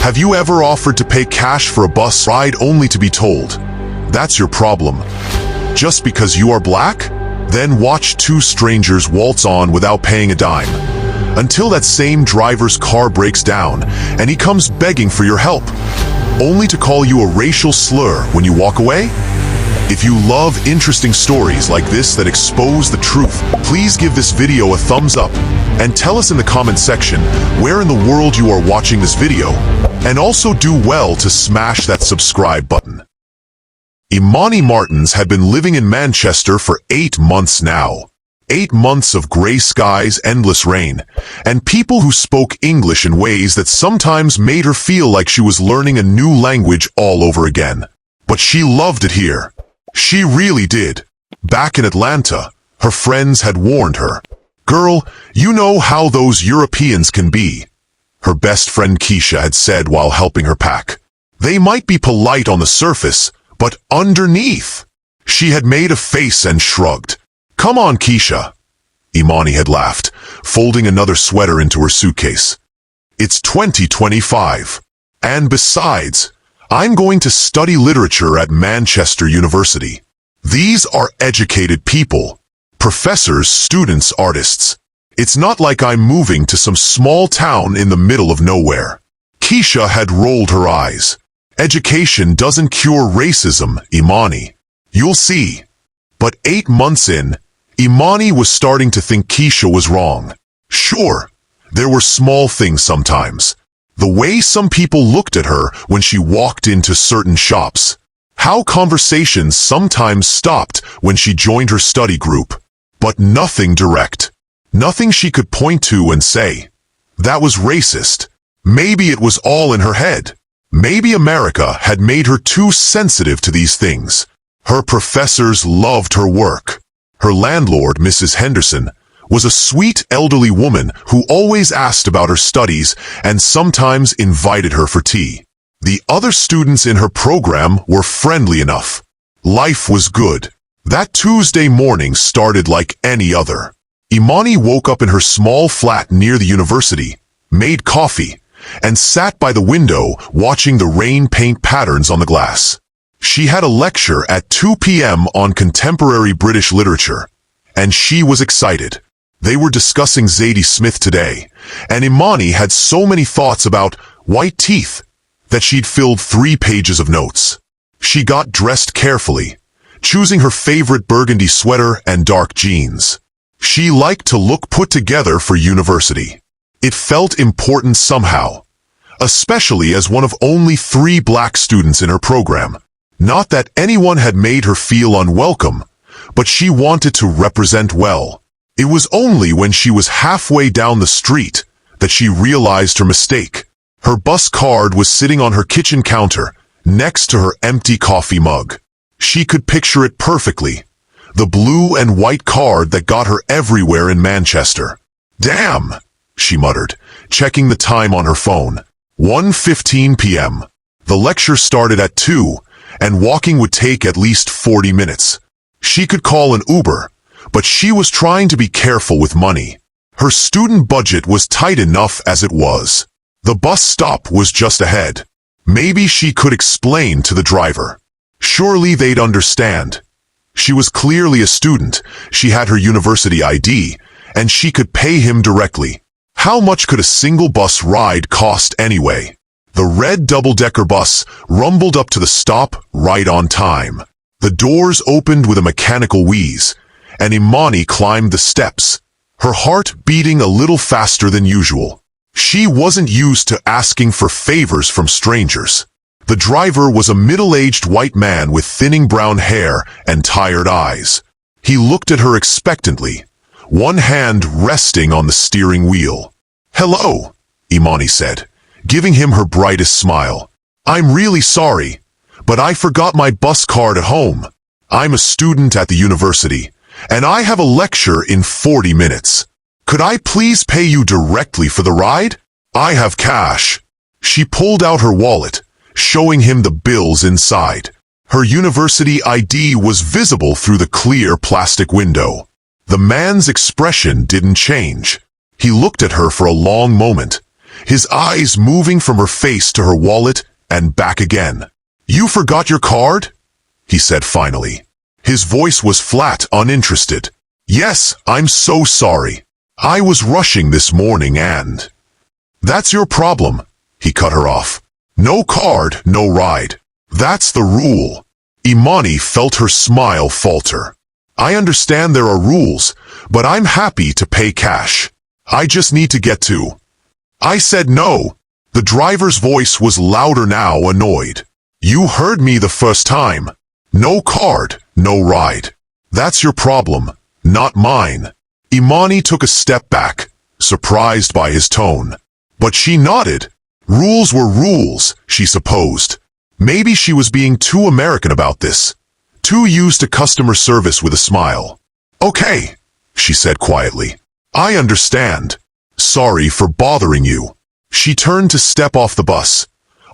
Have you ever offered to pay cash for a bus ride only to be told, "That's your problem"? Just because you are black? Then watch two strangers waltz on without paying a dime, until that same driver's car breaks down and he comes begging for your help, only to call you a racial slur when you walk away? If you love interesting stories like this that expose the truth, please give this video a thumbs up and tell us in the comment section where in the world you are watching this video, and also do well to smash that subscribe button. Imani Martins had been living in Manchester for 8 months now. 8 months of grey skies, endless rain, and people who spoke English in ways that sometimes made her feel like she was learning a new language all over again. But she loved it here. She really did. Back in Atlanta, her friends had warned her, "Girl, you know how those Europeans can be," her best friend Keisha had said while helping her pack. "They might be polite on the surface, but underneath." She had made a face and shrugged. "Come on, Keisha," Imani had laughed, folding another sweater into her suitcase. "It's 2025. And besides, I'm going to study literature at Manchester University. These are educated people. Professors, students, artists. It's not like I'm moving to some small town in the middle of nowhere." Keisha had rolled her eyes. "Education doesn't cure racism, Imani. You'll see." But 8 months in, Imani was starting to think Keisha was wrong. Sure, there were small things sometimes. The way some people looked at her when she walked into certain shops. How conversations sometimes stopped when she joined her study group. But nothing direct. Nothing she could point to and say, "That was racist." Maybe it was all in her head. Maybe America had made her too sensitive to these things. Her professors loved her work. Her landlord, Mrs. Henderson, was a sweet elderly woman who always asked about her studies and sometimes invited her for tea. The other students in her program were friendly enough. Life was good. That Tuesday morning started like any other. Imani woke up in her small flat near the university, made coffee, and sat by the window watching the rain paint patterns on the glass. She had a lecture at 2 p.m. on contemporary British literature, and she was excited. They were discussing Zadie Smith today, and Imani had so many thoughts about white teeth that she'd filled 3 pages of notes. She got dressed carefully, choosing her favorite burgundy sweater and dark jeans. She liked to look put together for university. It felt important somehow, especially as one of only 3 black students in her program. Not that anyone had made her feel unwelcome, but she wanted to represent well. It was only when she was halfway down the street that she realized her mistake. Her bus card was sitting on her kitchen counter, next to her empty coffee mug. She could picture it perfectly. The blue and white card that got her everywhere in Manchester. "Damn," she muttered, checking the time on her phone. 1:15 p.m. The lecture started at 2, and walking would take at least 40 minutes. She could call an Uber, but she was trying to be careful with money. Her student budget was tight enough as it was. The bus stop was just ahead. Maybe she could explain to the driver. Surely they'd understand. She was clearly a student, she had her university ID, and she could pay him directly. How much could a single bus ride cost anyway? The red double-decker bus rumbled up to the stop right on time. The doors opened with a mechanical wheeze, and Imani climbed the steps, her heart beating a little faster than usual. She wasn't used to asking for favors from strangers. The driver was a middle-aged white man with thinning brown hair and tired eyes. He looked at her expectantly, one hand resting on the steering wheel. "Hello," Imani said, giving him her brightest smile. "I'm really sorry, but I forgot my bus card at home. I'm a student at the university, and I have a lecture in 40 minutes. Could I please pay you directly for the ride? I have cash." She pulled out her wallet, showing him the bills inside. Her university ID was visible through the clear plastic window. The man's expression didn't change. He looked at her for a long moment, his eyes moving from her face to her wallet and back again. "You forgot your card?" he said finally. His voice was flat, uninterested. "Yes, I'm so sorry. I was rushing this morning and—" "That's your problem," he cut her off. "No card, no ride. That's the rule." Imani felt her smile falter. "I understand there are rules, but I'm happy to pay cash. I just need to get to—" "I said no." The driver's voice was louder now, annoyed. "You heard me the first time. No card, no ride. That's your problem, not mine." Imani took a step back, surprised by his tone. But she nodded. Rules were rules, she supposed. Maybe she was being too American about this, too used to customer service with a smile. "Okay," she said quietly. "I understand. Sorry for bothering you." She turned to step off the bus,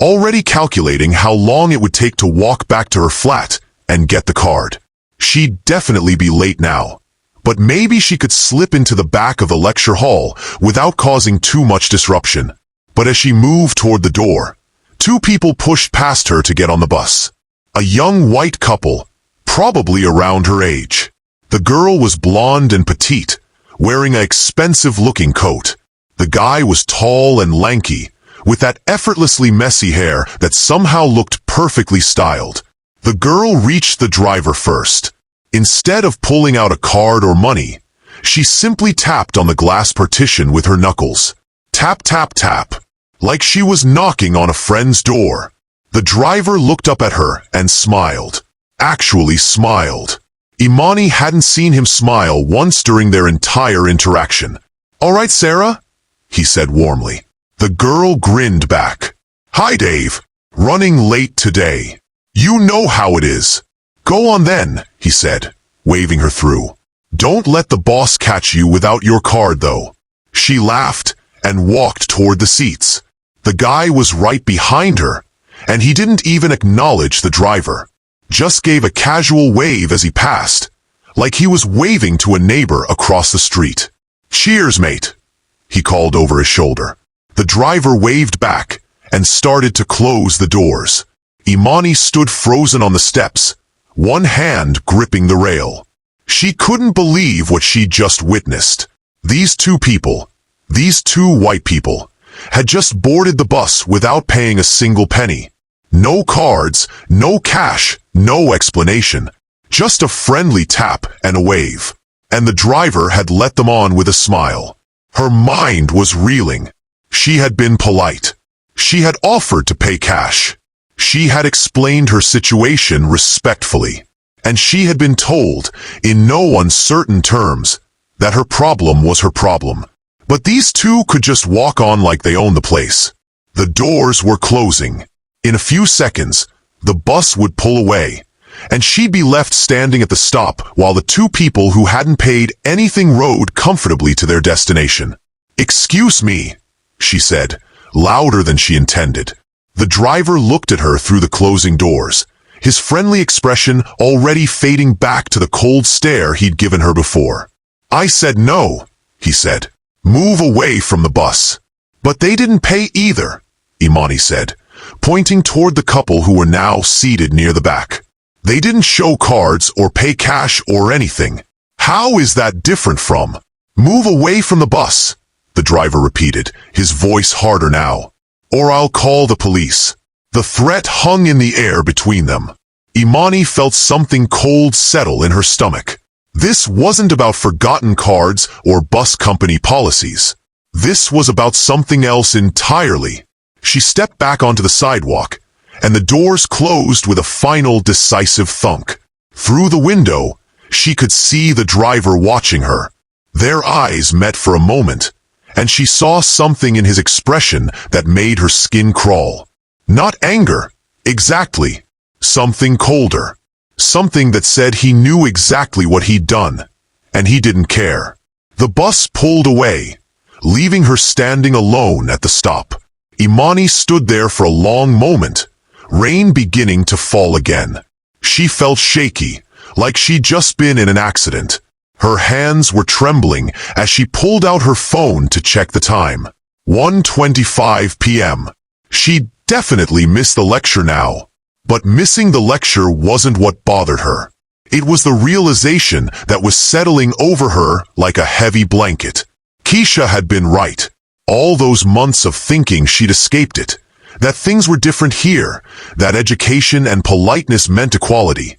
already calculating how long it would take to walk back to her flat and get the card. She'd definitely be late now, but maybe she could slip into the back of the lecture hall without causing too much disruption. But as she moved toward the door, two people pushed past her to get on the bus. A young white couple, probably around her age. The girl was blonde and petite, wearing an expensive-looking coat. The guy was tall and lanky, with that effortlessly messy hair that somehow looked perfectly styled. The girl reached the driver first. Instead of pulling out a card or money, she simply tapped on the glass partition with her knuckles. Tap, tap, tap, like she was knocking on a friend's door. The driver looked up at her and smiled. Actually smiled. Imani hadn't seen him smile once during their entire interaction. "All right, Sarah?" he said warmly. The girl grinned back. "Hi, Dave. Running late today. You know how it is." "Go on then," he said, waving her through. "Don't let the boss catch you without your card, though." She laughed and walked toward the seats. The guy was right behind her, and he didn't even acknowledge the driver. Just gave a casual wave as he passed, like he was waving to a neighbor across the street. "Cheers, mate," he called over his shoulder. The driver waved back and started to close the doors. Imani stood frozen on the steps, one hand gripping the rail. She couldn't believe what she'd just witnessed. These two white people, had just boarded the bus without paying a single penny. No cards, no cash, no explanation. Just a friendly tap and a wave. And the driver had let them on with a smile. Her mind was reeling. She had been polite. She had offered to pay cash. She had explained her situation respectfully. And she had been told, in no uncertain terms, that her problem was her problem. But these two could just walk on like they owned the place. The doors were closing. In a few seconds, the bus would pull away, and she'd be left standing at the stop while the two people who hadn't paid anything rode comfortably to their destination. "Excuse me," she said, louder than she intended. The driver looked at her through the closing doors, his friendly expression already fading back to the cold stare he'd given her before. "I said no," he said. "Move away from the bus." "But they didn't pay either," Imani said, pointing toward the couple who were now seated near the back. "They didn't show cards or pay cash or anything. How is that different from—" "Move away from the bus," the driver repeated, his voice harder now. "Or I'll call the police." The threat hung in the air between them. Imani felt something cold settle in her stomach. This wasn't about forgotten cards or bus company policies. This was about something else entirely. She stepped back onto the sidewalk, and the doors closed with a final decisive thunk. Through the window, she could see the driver watching her. Their eyes met for a moment, and she saw something in his expression that made her skin crawl. Not anger, exactly. Something colder. Something that said he knew exactly what he'd done, and he didn't care. The bus pulled away, leaving her standing alone at the stop. Imani stood there for a long moment, rain beginning to fall again. She felt shaky, like she'd just been in an accident. Her hands were trembling as she pulled out her phone to check the time. 1:25 p.m. She'd definitely missed the lecture now. But missing the lecture wasn't what bothered her. It was the realization that was settling over her like a heavy blanket. Keisha had been right. All those months of thinking she'd escaped it. That things were different here. That education and politeness meant equality.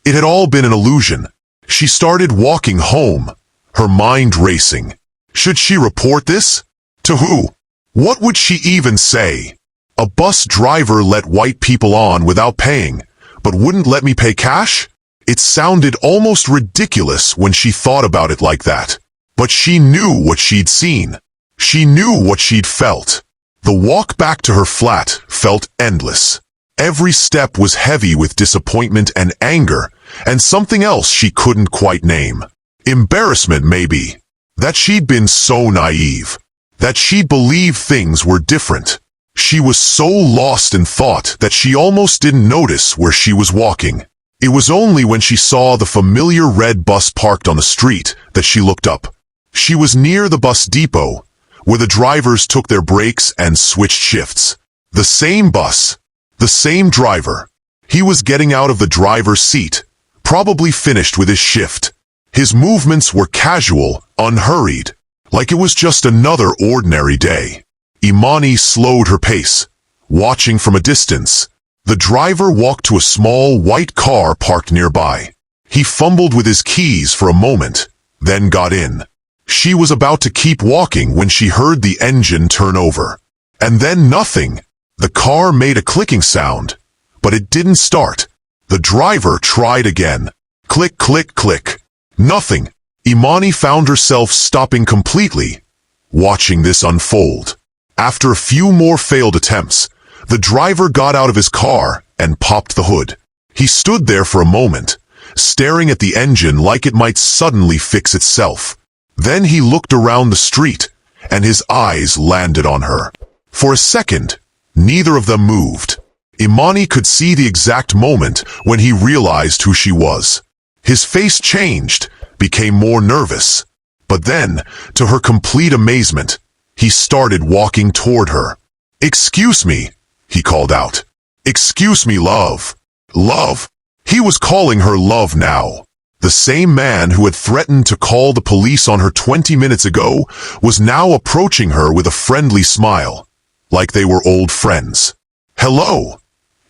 It had all been an illusion. She started walking home, her mind racing. Should she report this? To who? What would she even say? A bus driver let white people on without paying, but wouldn't let me pay cash? It sounded almost ridiculous when she thought about it like that. But she knew what she'd seen. She knew what she'd felt. The walk back to her flat felt endless. Every step was heavy with disappointment and anger, and something else she couldn't quite name. Embarrassment, maybe. That she'd been so naive. That she'd believed things were different. She was so lost in thought that she almost didn't notice where she was walking. It was only when she saw the familiar red bus parked on the street that she looked up. She was near the bus depot, where the drivers took their breaks and switched shifts. The same bus, the same driver. He was getting out of the driver's seat, probably finished with his shift. His movements were casual, unhurried, like it was just another ordinary day. Imani slowed her pace, watching from a distance. The driver walked to a small white car parked nearby. He fumbled with his keys for a moment, then got in. She was about to keep walking when she heard the engine turn over. And then nothing. The car made a clicking sound, but it didn't start. The driver tried again. Click, click, click. Nothing. Imani found herself stopping completely, watching this unfold. After a few more failed attempts, the driver got out of his car and popped the hood. He stood there for a moment, staring at the engine like it might suddenly fix itself. Then he looked around the street, and his eyes landed on her. For a second, neither of them moved. Imani could see the exact moment when he realized who she was. His face changed, became more nervous. But then, to her complete amazement, he started walking toward her. "Excuse me," he called out. "Excuse me, love." Love. He was calling her love now. The same man who had threatened to call the police on her 20 minutes ago was now approaching her with a friendly smile, like they were old friends. "Hello,"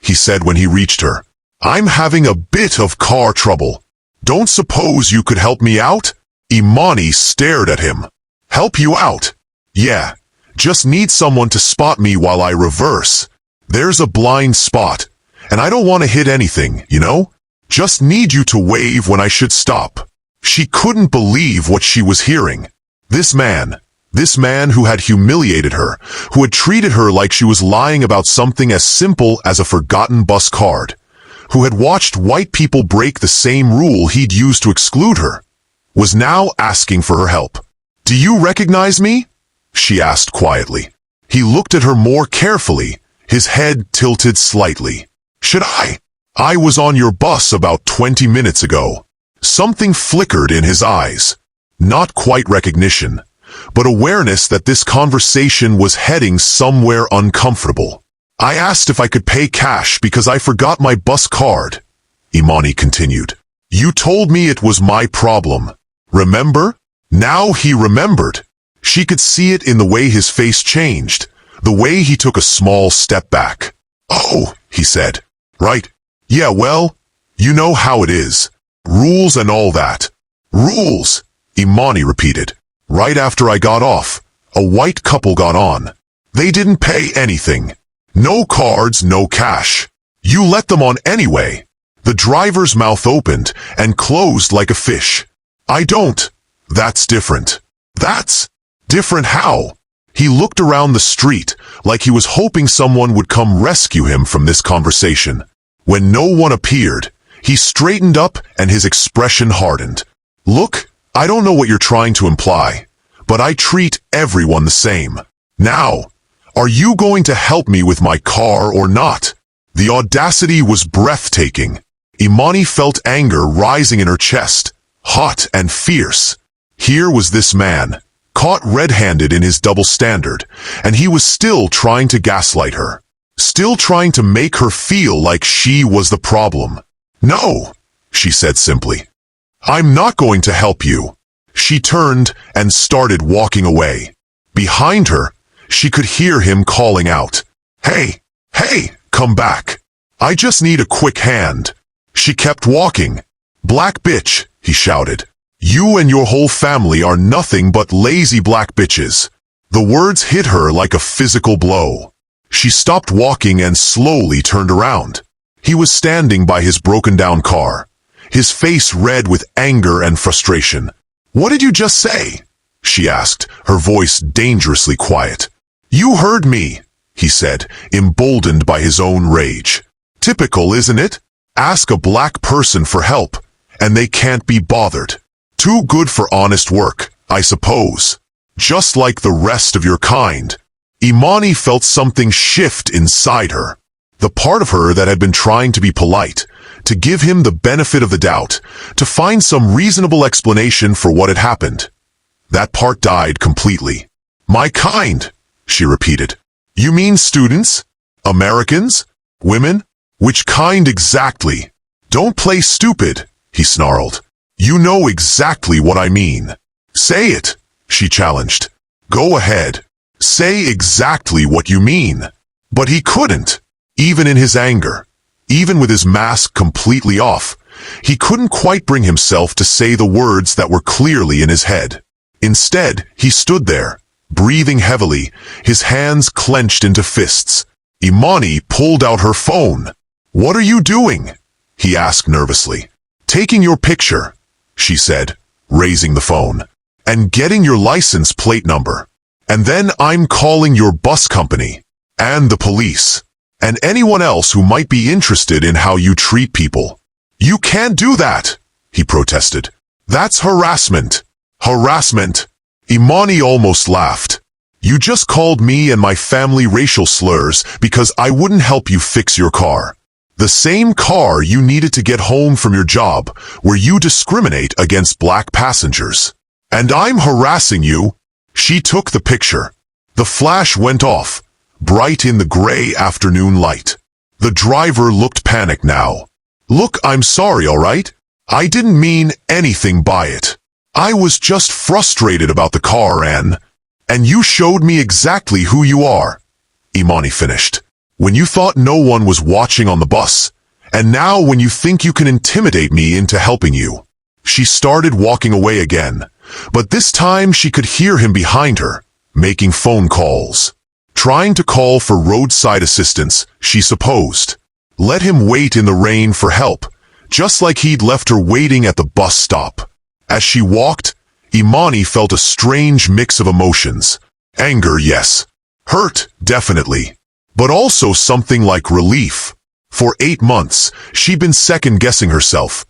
he said when he reached her. "I'm having a bit of car trouble. Don't suppose you could help me out?" Imani stared at him. "Help you out?" "Yeah, just need someone to spot me while I reverse. There's a blind spot, and I don't want to hit anything, you know? Just need you to wave when I should stop." She couldn't believe what she was hearing. This man who had humiliated her, who had treated her like she was lying about something as simple as a forgotten bus card, who had watched white people break the same rule he'd used to exclude her, was now asking for her help. "Do you recognize me?" she asked quietly. He looked at her more carefully, his head tilted slightly. "Should I? I was on your bus about 20 minutes ago." Something flickered in his eyes. Not quite recognition, but awareness that this conversation was heading somewhere uncomfortable. "I asked if I could pay cash because I forgot my bus card," Imani continued. "You told me it was my problem. Remember?" Now he remembered. She could see it in the way his face changed, the way he took a small step back. "Oh," he said. "Right. Yeah, well, you know how it is. Rules and all that." "Rules," Imani repeated. "Right after I got off, a white couple got on. They didn't pay anything. No cards, no cash. You let them on anyway." The driver's mouth opened and closed like a fish. "I don't. That's different." "That's different how?" He looked around the street like he was hoping someone would come rescue him from this conversation. When no one appeared, he straightened up and his expression hardened. "Look, I don't know what you're trying to imply, but I treat everyone the same. Now, are you going to help me with my car or not?" The audacity was breathtaking. Imani felt anger rising in her chest, hot and fierce. Here was this man, caught red-handed in his double standard, and he was still trying to gaslight her. Still trying to make her feel like she was the problem. "No," she said simply. "I'm not going to help you." She turned and started walking away. Behind her, she could hear him calling out, "Hey, hey, come back. I just need a quick hand." She kept walking. "Black bitch," he shouted. "You and your whole family are nothing but lazy black bitches." The words hit her like a physical blow. She stopped walking and slowly turned around. He was standing by his broken-down car, his face red with anger and frustration. "What did you just say?" she asked, her voice dangerously quiet. "You heard me," he said, emboldened by his own rage. "Typical, isn't it? Ask a black person for help, and they can't be bothered. Too good for honest work, I suppose. Just like the rest of your kind." Imani felt something shift inside her. The part of her that had been trying to be polite, to give him the benefit of the doubt, to find some reasonable explanation for what had happened. That part died completely. "My kind," she repeated. "You mean students? Americans? Women? Which kind exactly?" "Don't play stupid," he snarled. "You know exactly what I mean." "Say it," she challenged. "Go ahead. Say exactly what you mean." But he couldn't. Even in his anger, even with his mask completely off, he couldn't quite bring himself to say the words that were clearly in his head. Instead, he stood there, breathing heavily, his hands clenched into fists. Imani pulled out her phone. "What are you doing?" he asked nervously. "Taking your picture," she said, raising the phone, "and getting your license plate number. And then I'm calling your bus company, and the police, and anyone else who might be interested in how you treat people." "You can't do that," he protested. "That's harassment." "Harassment?" Imani almost laughed. "You just called me and my family racial slurs because I wouldn't help you fix your car. The same car you needed to get home from your job, where you discriminate against black passengers. And I'm harassing you." She took the picture. The flash went off, bright in the gray afternoon light. The driver looked panicked now. "Look, I'm sorry, all right? I didn't mean anything by it. I was just frustrated about the car and you showed me exactly who you are," Imani finished. "When you thought no one was watching on the bus, and now when you think you can intimidate me into helping you." She started walking away again, but this time she could hear him behind her, making phone calls. Trying to call for roadside assistance, she supposed. Let him wait in the rain for help, just like he'd left her waiting at the bus stop. As she walked, Imani felt a strange mix of emotions. Anger, yes. Hurt, definitely. But also something like relief. For 8 months, she'd been second-guessing herself,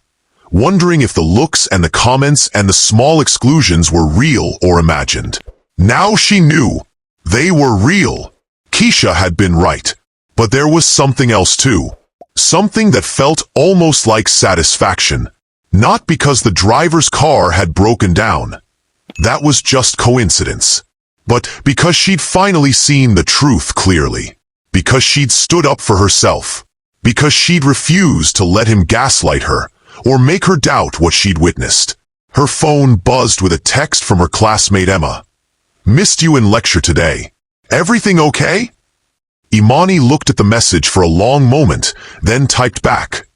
wondering if the looks and the comments and the small exclusions were real or imagined. Now she knew. They were real. Keisha had been right. But there was something else too. Something that felt almost like satisfaction. Not because the driver's car had broken down. That was just coincidence. But because she'd finally seen the truth clearly. Because she'd stood up for herself. Because she'd refused to let him gaslight her or make her doubt what she'd witnessed. Her phone buzzed with a text from her classmate Emma. "Missed you in lecture today. Everything okay?" Imani looked at the message for a long moment, then typed back.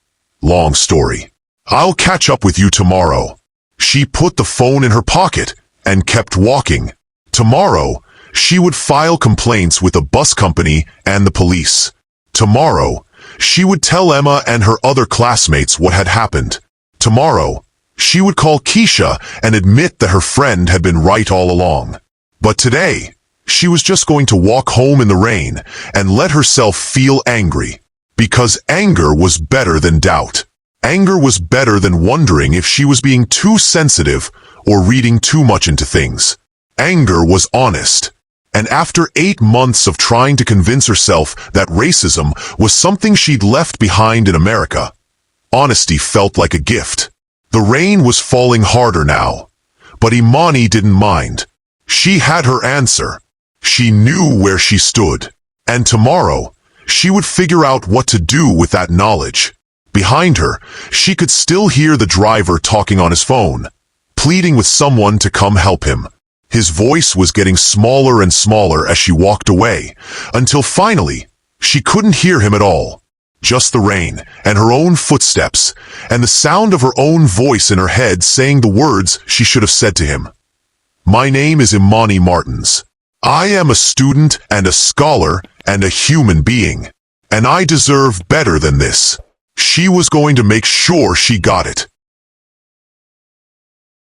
"Long story. I'll catch up with you tomorrow." She put the phone in her pocket and kept walking. Tomorrow, she would file complaints with the bus company and the police. Tomorrow, she would tell Emma and her other classmates what had happened. Tomorrow, she would call Keisha and admit that her friend had been right all along. But today, she was just going to walk home in the rain and let herself feel angry. Because anger was better than doubt. Anger was better than wondering if she was being too sensitive or reading too much into things. Anger was honest. And after 8 months of trying to convince herself that racism was something she'd left behind in America, honesty felt like a gift. The rain was falling harder now, but Imani didn't mind. She had her answer. She knew where she stood. And tomorrow, she would figure out what to do with that knowledge. Behind her, she could still hear the driver talking on his phone, pleading with someone to come help him. His voice was getting smaller and smaller as she walked away, until finally, she couldn't hear him at all. Just the rain, and her own footsteps, and the sound of her own voice in her head saying the words she should have said to him. My name is Imani Martins. I am a student and a scholar and a human being, and I deserve better than this. She was going to make sure she got it.